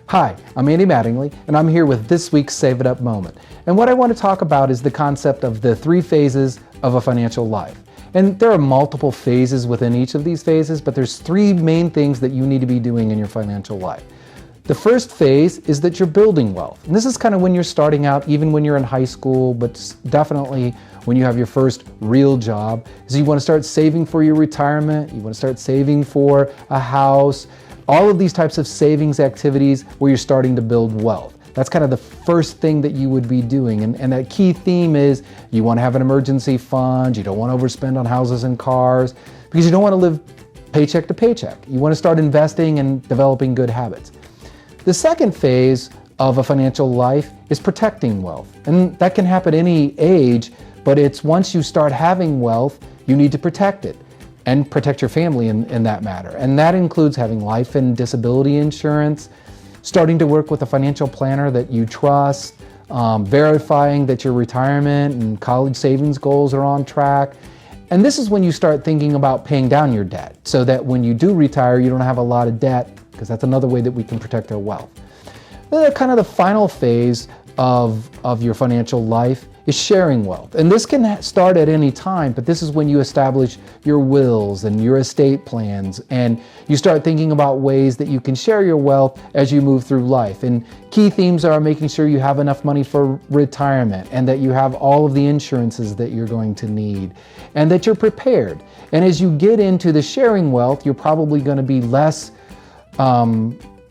Hi, I'm Andy Mattingly, and I'm here with this week's Save It Up moment. And what I want to talk about is the concept of the 3 phases of a financial life. And there are multiple phases within each of these phases, but there's 3 main things that you need to be doing in your financial life. The first phase is that you're building wealth. And this is kind of when you're starting out, even when you're in high school, but definitely when you have your first real job. So you want to start saving for your retirement, you want to start saving for a house, all of these types of savings activities where you're starting to build wealth. That's kind of the first thing that you would be doing. And that key theme is you want to have an emergency fund, you don't want to overspend on houses and cars, because you don't want to live paycheck to paycheck. You want to start investing and developing good habits. The second phase of a financial life is protecting wealth. And that can happen at any age, but it's once you start having wealth, you need to protect it and protect your family in that matter. And that includes having life and disability insurance, starting to work with a financial planner that you trust, verifying that your retirement and college savings goals are on track. And this is when you start thinking about paying down your debt so that when you do retire, you don't have a lot of debt, because that's another way that we can protect our wealth. Then kind of the final phase of your financial life is sharing wealth. And this can start at any time, but this is when you establish your wills and your estate plans, and you start thinking about ways that you can share your wealth as you move through life. And key themes are making sure you have enough money for retirement, and that you have all of the insurances that you're going to need, and that you're prepared. And as you get into the sharing wealth, you're probably going to be less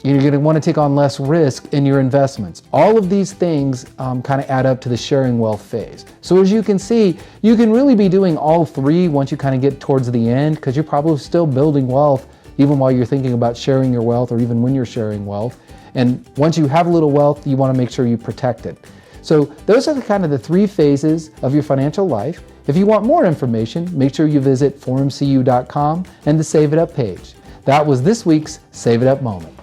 you're going to want to take on less risk in your investments. All of these things kind of add up to the sharing wealth phase. So as you can see, you can really be doing all 3 once you kind of get towards the end, because you're probably still building wealth even while you're thinking about sharing your wealth, or even when you're sharing wealth. And once you have a little wealth, you want to make sure you protect it. So those are kind of the 3 phases of your financial life. If you want more information, make sure you visit forumcu.com and the Save It Up page. That was this week's Save It Up moment.